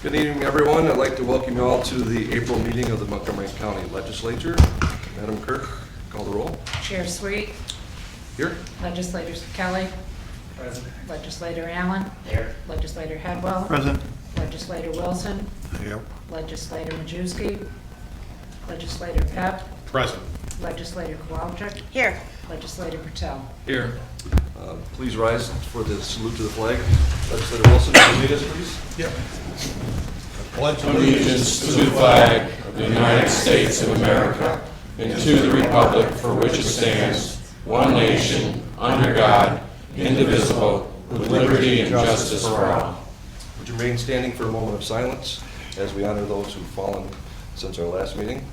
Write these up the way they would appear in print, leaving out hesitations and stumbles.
Good evening, everyone. I'd like to welcome you all to the April meeting of the Montgomery County Legislature. Madam Clerk, call the roll. Chair Sweet. Here. Legislators Kelly. Present. Legislator Allen. Here. Legislator Headwell. Present. Legislator Wilson. Yep. Legislator Majewski. Legislator Pep. Present. Legislator Kowalczyk. Here. Legislator Patel. Here. Please rise for the salute to the flag. Legislator Wilson, will you lead us, please? Yep. Pledge allegiance to the flag of the United States of America and to the republic for which it stands, one nation, under God, indivisible, with liberty and justice for all. Would you remain standing for a moment of silence as we honor those who've fallen since our last meeting?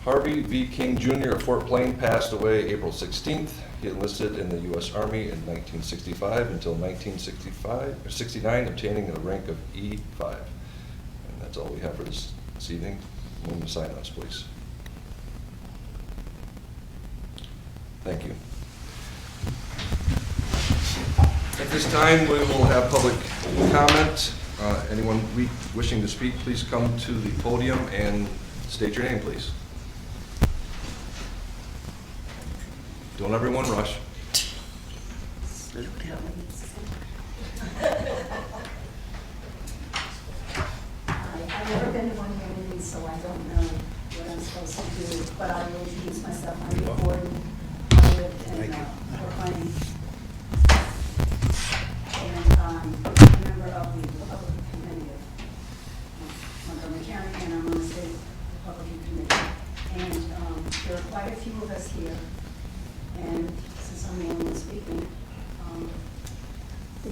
Harvey V. King Jr. of Fort Plain passed away April 16th. He enlisted in the U.S. Army in 1965 until 1969, obtaining the rank of E5. And that's all we have for this evening. Moment of silence, please. Thank you. At this time, we will have public comment. Anyone wishing to speak, please come to the podium and state your name, please. Don't everyone rush. I've never been to one of your meetings, so I don't know what I'm supposed to do, but I will introduce myself. I'm Nick Gordon. I live in Fort Plain. And I'm a member of the Republican Committee of Montgomery County, and I'm on the State Republican Committee. And there are quite a few of us here. And since I'm the only one speaking,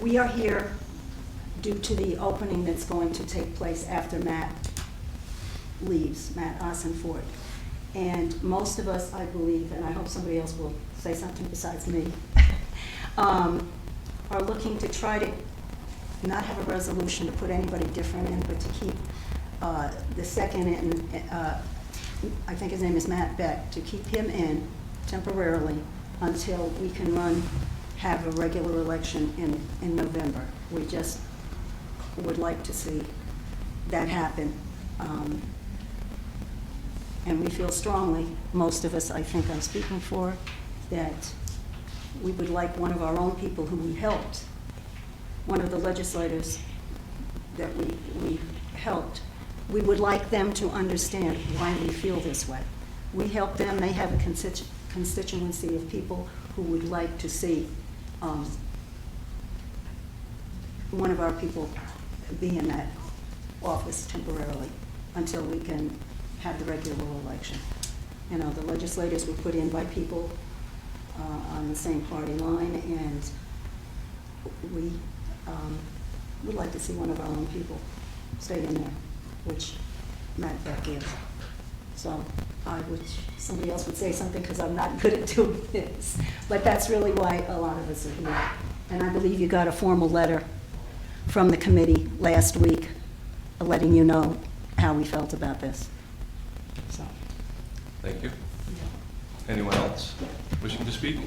we are here due to the opening that's going to take place after Matt leaves, Matt Ossenford. And most of us, I believe, and I hope somebody else will say something besides me, are looking to try to not have a resolution to put anybody different in, but to keep the second in, I think his name is Matt Beck, to keep him in temporarily until we can have a regular election in November. We just would like to see that happen. And we feel strongly, most of us, I think I'm speaking for, that we would like one of our own people who we helped, one of the legislators that we helped, we would like them to understand why we feel this way. We help them, they have a constituency of people who would like to see one of our people be in that office temporarily until we can have the regular election. You know, the legislators were put in by people on the same party line, and we would like to see one of our own people stay in there, which Matt Beck is. So I wish somebody else would say something because I'm not good at doing this. But that's really why a lot of us are here. And I believe you got a formal letter from the committee last week letting you know how we felt about this. So. Thank you. Anyone else wishing to speak?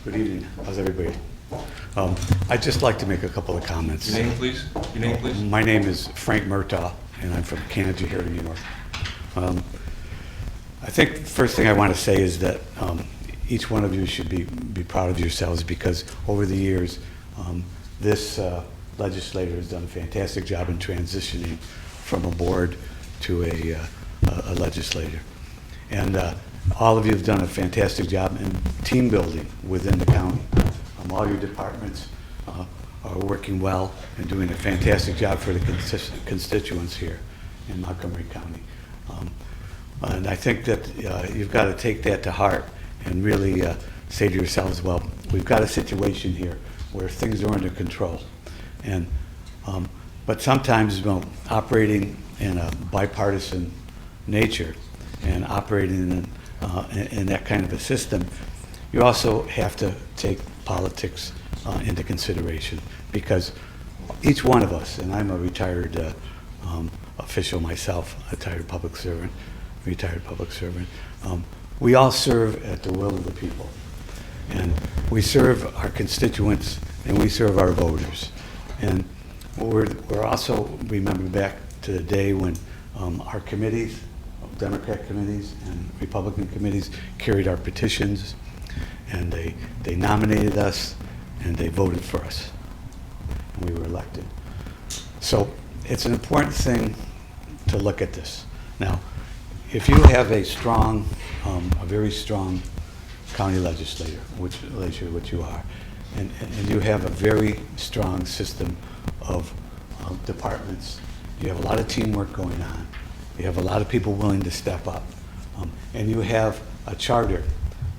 Good evening. How's everybody? I'd just like to make a couple of comments. Your name, please. Your name, please. My name is Frank Murtaugh, and I'm from Canada here in New York. I think the first thing I want to say is that each one of you should be proud of yourselves, because over the years, this legislator has done a fantastic job in transitioning from a board to a legislator. And all of you have done a fantastic job in team building within the county. All your departments are working well and doing a fantastic job for the constituents here in Montgomery County. And I think that you've got to take that to heart and really say to yourselves, well, we've got a situation here where things are under control. And but sometimes, operating in a bipartisan nature and operating in that kind of a system, you also have to take politics into consideration, because each one of us, and I'm a retired official myself, retired public servant, we all serve at the will of the people. And we serve our constituents and we serve our voters. And we're also, remember back to the day when our committees, Democrat committees and Republican committees, carried our petitions, and they nominated us, and they voted for us, and we were elected. So it's an important thing to look at this. Now, if you have a strong, a very strong county legislature, which you are, and you have a very strong system of departments, you have a lot of teamwork going on, you have a lot of people willing to step up, and you have a charter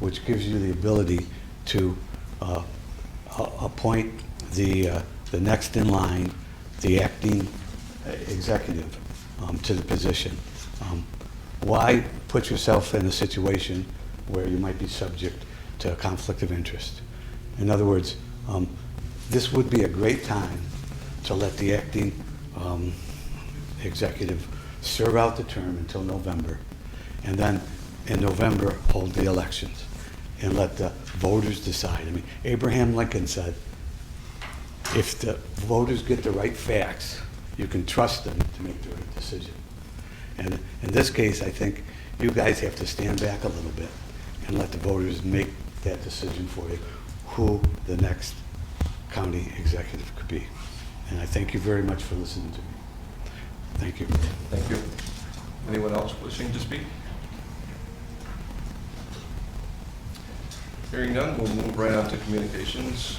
which gives you the ability to appoint the next in line, the acting executive to the position. Why put yourself in a situation where you might be subject to a conflict of interest? In other words, this would be a great time to let the acting executive serve out the term until November, and then in November hold the elections and let the voters decide. I mean, Abraham Lincoln said, if the voters get the right facts, you can trust them to make the right decision. And in this case, I think you guys have to stand back a little bit and let the voters make that decision for you, who the next county executive could be. And I thank you very much for listening to me. Thank you. Thank you. Anyone else wishing to speak? Hearing none, we'll move right on to communications.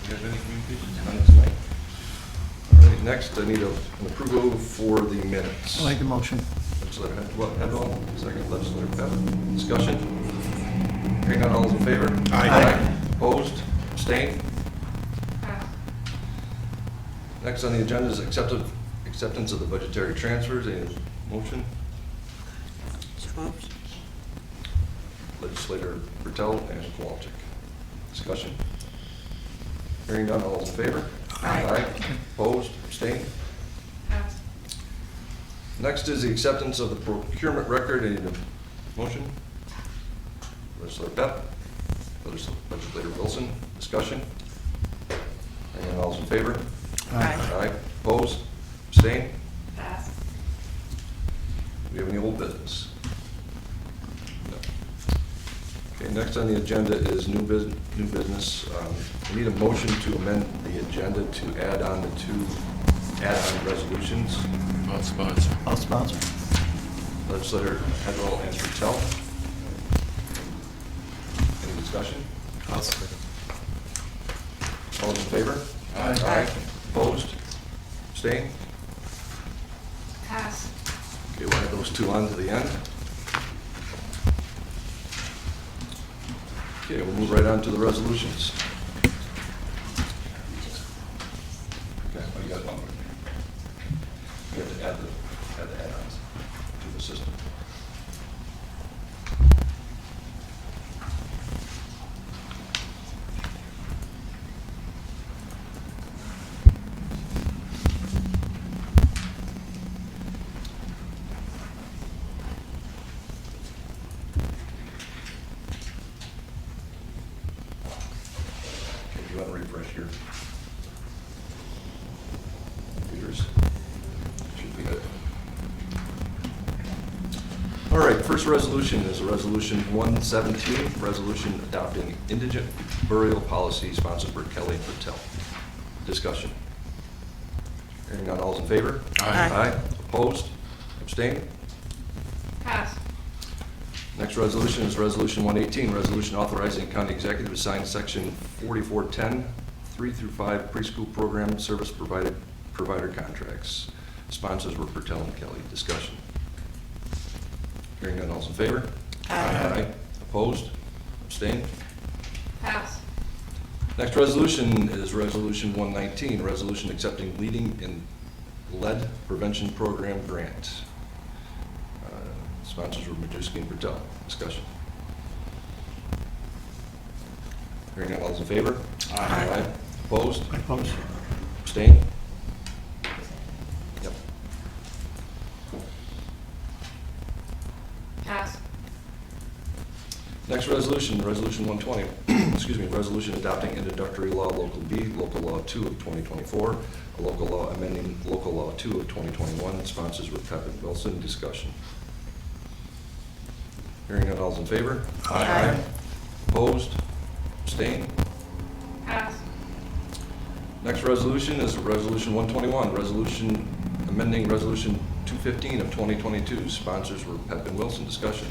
Do you have any communications on tonight? All right, next I need an approval for the minutes. I'll make the motion. Legislator Hedwell, second Legislator Pep. Discussion? Hearing none, all those in favor? Aye. Opposed? Abstained? Next on the agenda is acceptance of the budgetary transfers. Any motion? Legislator Bertel and Kowalczyk. Discussion? Hearing none, all those in favor? Aye. Opposed? Abstained? Next is the acceptance of the procurement record. Any motion? Legislator Pep. Legislator Wilson. Discussion? Hearing none, all those in favor? Aye. Opposed? Abstained? Pass. Do we have any old business? No. Okay, next on the agenda is new business. We need a motion to amend the agenda to add on the two add-on resolutions. I'll sponsor. I'll sponsor. Legislator Hedwell and Bertel. Any discussion? I'll second. All those in favor? Aye. Opposed? Abstained? Pass. Okay, we'll add those two on to the end. Okay, we'll move right on to the resolutions. Okay, well, you got one more. You have to add the add-ons to the system. Okay, you want to refresh your computers? Should be good. All right, first resolution is resolution 117, resolution adopting indigent burial policy sponsored by Kelly Patel. Discussion. Hearing none, all's in favor? Aye. Opposed? Abstained? Pass. Next resolution is resolution 118, resolution authorizing county executive to sign section 4410, 3 through 5 preschool program service provider contracts. Sponsors were Patel and Kelly. Discussion. Hearing none, all's in favor? Aye. Opposed? Abstained? Pass. Next resolution is resolution 119, resolution accepting leading in lead prevention program grant. Sponsors were Majewski and Patel. Discussion. Hearing none, all those in favor? Aye. Opposed? Opposed. Abstained? Yep. Pass. Next resolution, Resolution 120, excuse me, resolution adopting introductory law, Local B, Local Law 2 of 2024, a local law amending Local Law 2 of 2021. Sponsors were Pep and Wilson. Discussion. Hearing none, all's in favor? Aye. Opposed? Abstained? Pass. Next resolution is Resolution 121, resolution amending Resolution 215 of 2022. Sponsors were Pep and Wilson. Discussion.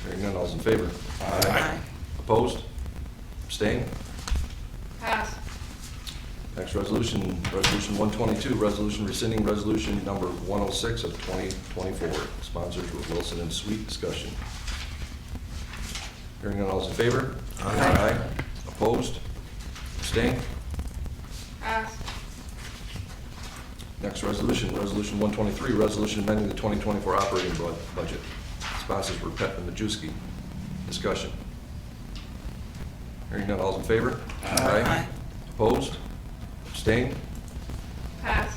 Hearing none, all's in favor? Aye. Opposed? Abstained? Pass. Next resolution, Resolution 122, resolution rescinding Resolution number 106 of 2024. Sponsors were Wilson and Sweet. Discussion. Hearing none, all's in favor? Aye. Opposed? Abstained? Pass. Next resolution, Resolution 123, resolution amending the 2024 operating budget. Sponsors were Pep and Majewski. Discussion. Hearing none, all's in favor? Aye. Opposed? Abstained? Pass.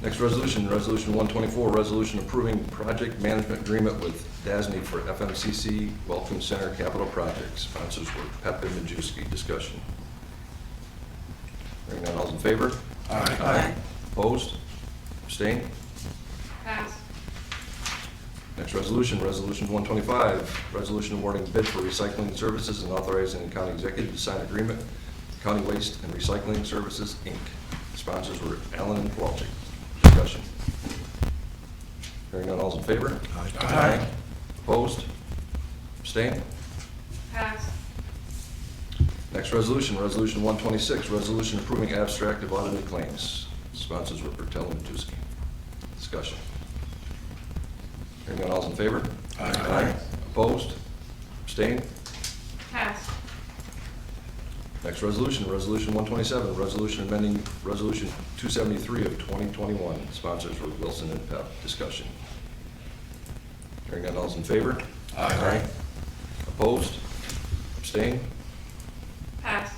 Next resolution, Resolution 124, resolution approving project management agreement with DASNY for FMCC Welcome Center capital projects. Sponsors were Pep and Majewski. Discussion. Hearing none, all's in favor? Aye. Opposed? Abstained? Pass. Next resolution, Resolution 125, resolution awarding bid for recycling services and authorizing the county executive to sign agreement with County Waste and Recycling Services, Inc. Sponsors were Allen and Kowalczyk. Discussion. Hearing none, all's in favor? Aye. Opposed? Abstained? Pass. Next resolution, Resolution 126, resolution approving abstract of audited claims. Sponsors were Bertel and Majewski. Discussion. Hearing none, all's in favor? Aye. Opposed? Abstained? Pass. Next resolution, Resolution 127, resolution amending Resolution 273 of 2021. Sponsors were Wilson and Pep. Discussion. Hearing none, all's in favor? Aye. Opposed? Abstained? Pass.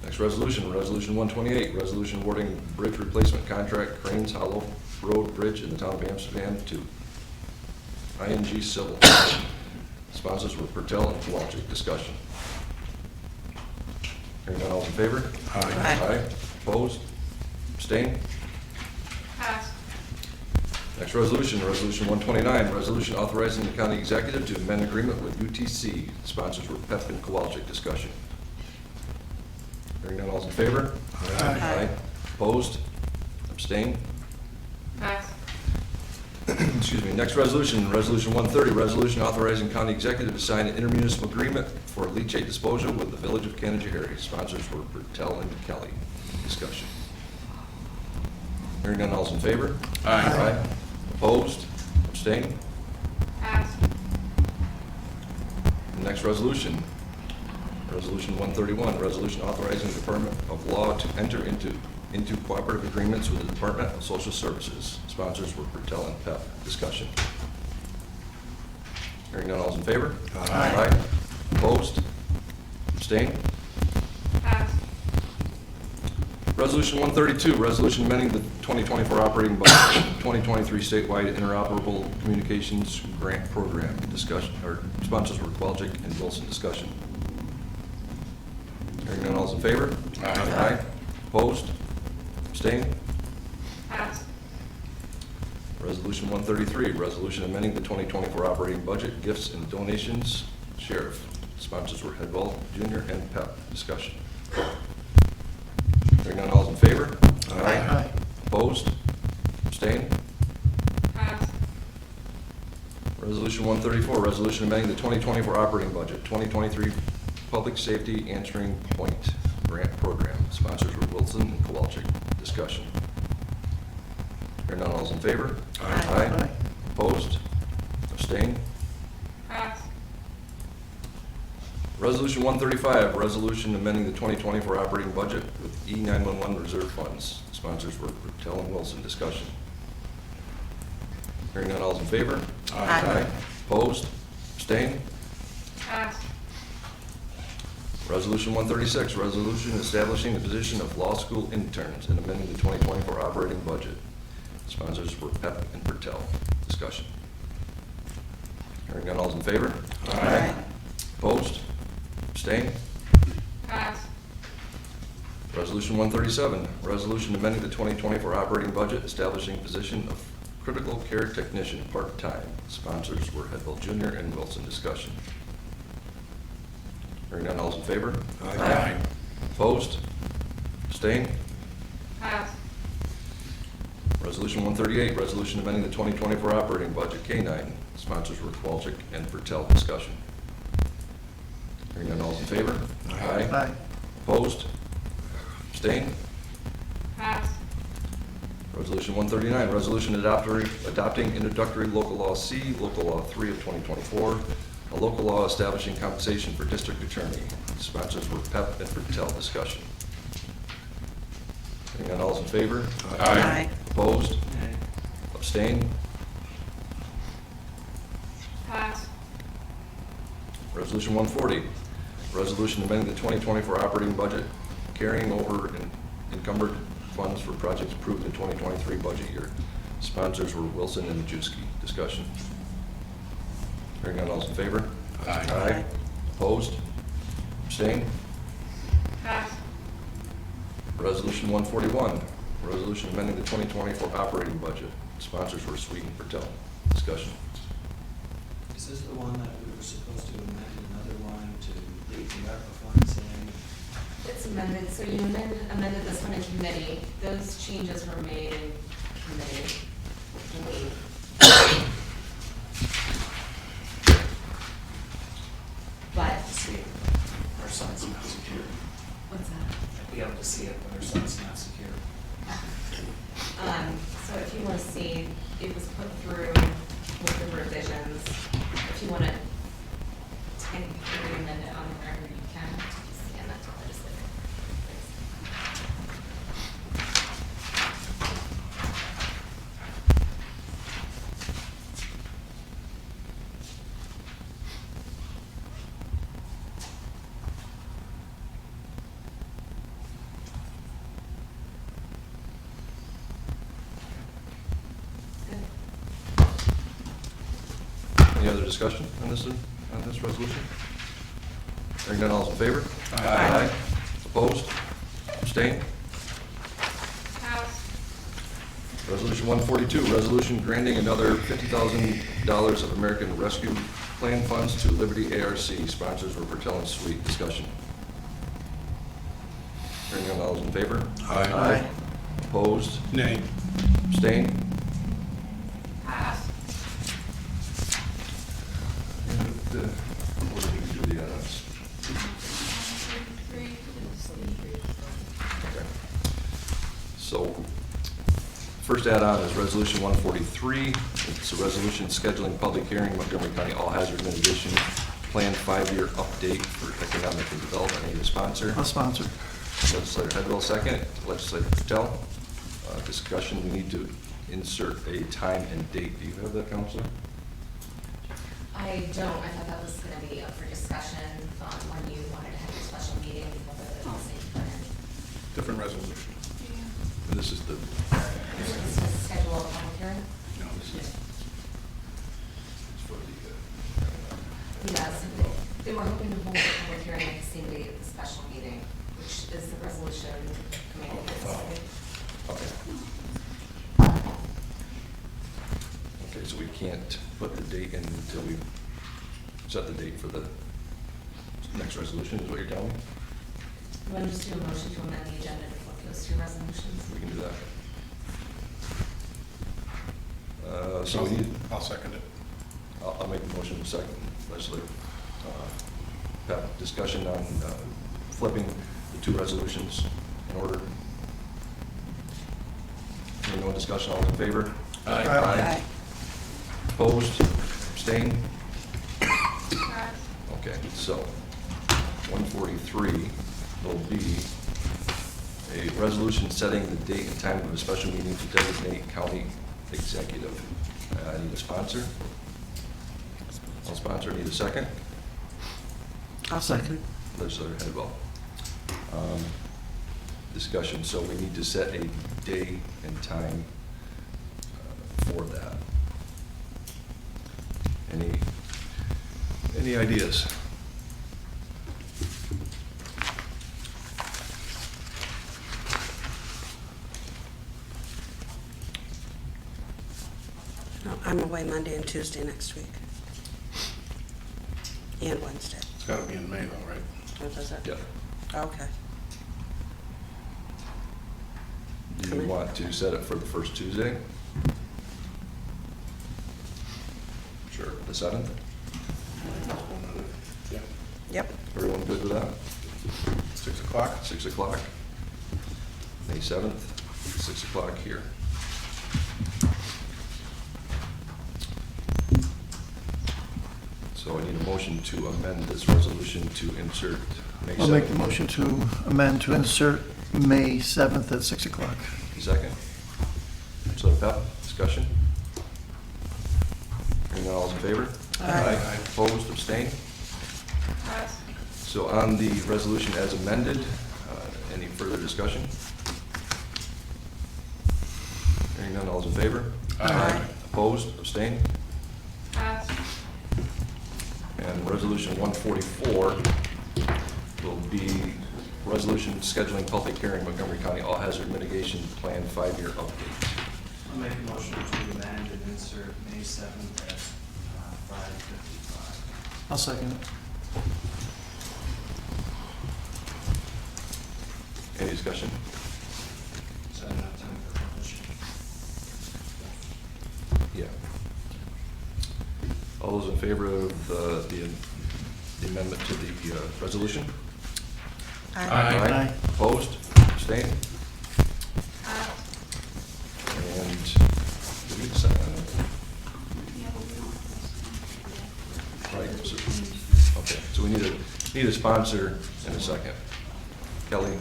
Next resolution, Resolution 128, resolution awarding bridge replacement contract Cranes Hollow Road Bridge in the town of Amsterdam to ING Civil. Sponsors were Bertel and Kowalczyk. Discussion. Hearing none, all's in favor? Aye. Opposed? Abstained? Pass. Next resolution, Resolution 129, resolution authorizing the county executive to amend agreement with UTC. Sponsors were Pep and Kowalczyk. Discussion. Hearing none, all's in favor? Aye. Opposed? Abstained? Pass. Excuse me. Next resolution, Resolution 130, resolution authorizing county executive to sign an intermunicipal agreement for leachate disposal with the Village of Canajoharie. Sponsors were Bertel and Kelly. Discussion. Hearing none, all's in favor? Aye. Opposed? Abstained? Pass. Next resolution, Resolution 131, resolution authorizing the Department of Law to enter into cooperative agreements with the Department of Social Services. Sponsors were Bertel and Pep. Discussion. Hearing none, all's in favor? Aye. Opposed? Abstained? Pass. Resolution 132, resolution amending the 2024 operating budget, 2023 statewide interoperable communications grant program. Discussion, or sponsors were Kowalczyk and Wilson. Discussion. Hearing none, all's in favor? Aye. Opposed? Abstained? Pass. Resolution 133, resolution amending the 2024 operating budget, gifts and donations, sheriff. Sponsors were Hedwell Jr. and Pep. Discussion. Hearing none, all's in favor? Aye. Opposed? Abstained? Pass. Resolution 134, resolution amending the 2024 operating budget, 2023 Public Safety Answering Point Grant Program. Sponsors were Wilson and Kowalczyk. Discussion. Hearing none, all's in favor? Aye. Opposed? Abstained? Pass. Resolution 135, resolution amending the 2024 operating budget with E911 reserve funds. Sponsors were Bertel and Wilson. Discussion. Hearing none, all's in favor? Aye. Opposed? Abstained? Pass. Resolution 136, resolution establishing the position of law school interns and amending the 2024 operating budget. Sponsors were Pep and Bertel. Discussion. Hearing none, all's in favor? Aye. Opposed? Abstained? Pass. Resolution 137, resolution amending the 2024 operating budget, establishing position of critical care technician, part-time. Sponsors were Headwell Jr. and Wilson. Discussion. Hearing none, all's in favor? Aye. Opposed? Abstained? Pass. Resolution 138, resolution amending the 2024 operating budget, K-9. Sponsors were Kowalczyk and Bertel. Discussion. Hearing none, all's in favor? Aye. Opposed? Abstained? Pass. Resolution 139, resolution adopting introductory local law C, local law 3 of 2024, a local law establishing compensation for district attorney. Sponsors were Pep and Bertel. Discussion. Hearing none, all's in favor? Aye. Opposed? Abstained? Pass. Resolution 140, resolution amending the 2024 operating budget, carrying over encumbered funds for projects approved in 2023 budget year. Sponsors were Wilson and Majewski. Discussion. Hearing none, all's in favor? Aye. Opposed? Abstained? Pass. Resolution 141, resolution amending the 2024 operating budget. Sponsors were Sweet and Bertel. Discussion. Is this the one that we were supposed to amend another one to leave the ARPA funds in? It's amended, so you amended this one in committee. Those changes were made in committee. But, To see it, our son's not secure. what's that? Be able to see it, but our son's not secure. So if you want to see, it was put through with the revisions. If you want to technically amend it on the record, you can scan that to legislature. Good. Any other discussion on this resolution? Hearing none, all's in favor? Aye. Opposed? Abstained? Pass. Resolution 142, resolution granting another $50,000 of American Rescue Plan funds to Liberty ARC. Sponsors were Bertel and Sweet. Discussion. Hearing none, all those in favor? Aye. Opposed? Nay. Abstained? Pass. What do we do the add-ons? 3, Okay. So, first add-on is Resolution 143. It's a resolution scheduling public hearing, Montgomery County All Hazard Mitigation Plan 5-year update for economic and development. Need a sponsor? I'll sponsor. Legislator Headwell, second. Legislator Patel. Discussion, we need to insert a time and date. Do you have that, Counselor? I don't, I thought that was gonna be up for discussion on when you wanted to have your special meeting, whether it's the same plan. Different resolution. And this is the, This is to schedule a public hearing? No, this is. it's for the, Yes, they were hoping to hold a public hearing at the same date of the special meeting, which is the resolution coming in this way. okay. Okay, so we can't put the date in until we set the date for the next resolution, is what you're telling me? You want to just do a motion to amend the agenda to flip those two resolutions? We can do that. So we need, I'll second it. I'll make the motion in a second, Legislator. Pat, discussion on flipping the two resolutions in order. Hearing no discussion, all in favor? Aye. Opposed? Abstained? Pass. Okay, so 143 will be a resolution setting the date and time of a special meeting to designate county executive. I need a sponsor. I'll sponsor. Need a second? I'll second. Legislator Headwell. Discussion, so we need to set a day and time for that. Any Any ideas? No, I'm away Monday and Tuesday next week. And Wednesday. It's gotta be in May though, right? What does it? Yeah. Okay. Do you want to set it for the first Tuesday? Sure. The 7th? Yeah. Yep. Everyone good with that? 6 o'clock? 6 o'clock. May 7th, 6 o'clock here. So I need a motion to amend this resolution to insert May 7th. I'll make the motion to amend to insert May 7th at 6 o'clock. Second. So Pep, discussion? Hearing none, all in favor? Aye. Opposed, abstained? Pass. So on the resolution as amended, any further discussion? Hearing none, all in favor? Aye. Opposed, abstained? Pass. And resolution 144 will be resolution scheduling public hearing Montgomery County All Hazard Mitigation Plan 5-year update. I'll make a motion to amend and insert May 7th at 5:55. I'll second it. Any discussion? Is that enough time for publishing? Yeah. All those in favor of the amendment to the resolution? Aye. Opposed? Abstained? Pass. And did we decide on it? Yeah, but we don't have this. Right, so, okay, so we need a sponsor in a second. Kelly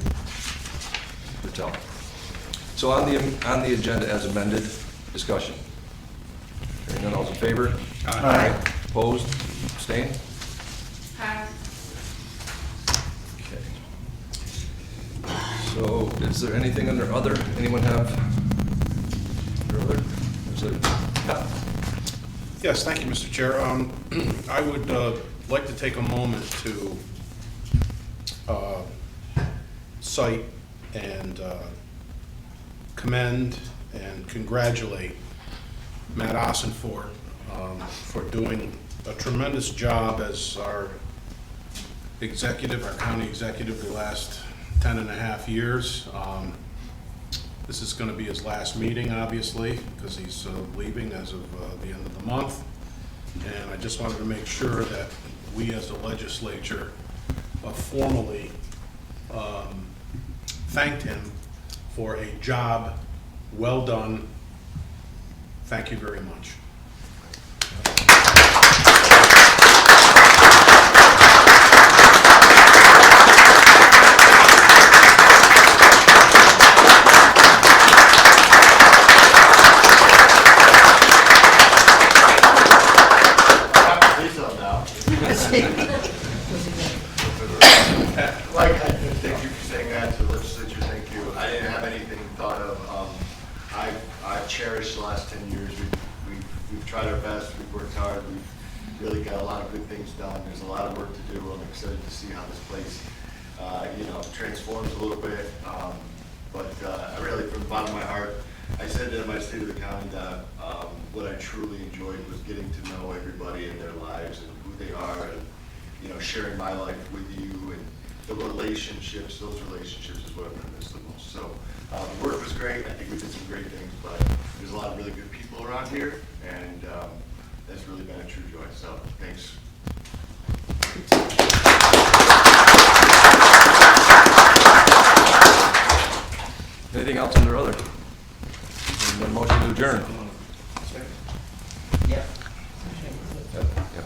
Patel. So on the agenda as amended, discussion. Hearing none, all in favor? Aye. Opposed? Abstained? Pass. Okay. So is there anything under other? Anyone have? Under other? Is there? Yeah. Yes, thank you, Mr. Chair. I would like to take a moment to cite and commend and congratulate Matt Ossenford for doing a tremendous job as our executive, our county executive, the last 10 and a half years. This is going to be his last meeting, obviously, because he's leaving as of the end of the month. And I just wanted to make sure that we as a legislature formally thanked him for a job well done. Thank you very much. Like, thank you for saying that to the legislature, thank you. I didn't have anything thought of. I've cherished the last 10 years. We've tried our best, we've worked hard, we've really got a lot of good things done. There's a lot of work to do. I'm excited to see how this place, transforms a little bit. But I really, from the bottom of my heart, I said in my State of the County that what I truly enjoyed was getting to know everybody in their lives and who they are, and sharing my life with you, and the relationships. Those relationships is what I'm going to miss the most. So the work was great. I think we did some great things, but there's a lot of really good people around here, and that's really been a true joy. So thanks. Anything else under other? Motion to adjourn. Yeah. Yeah.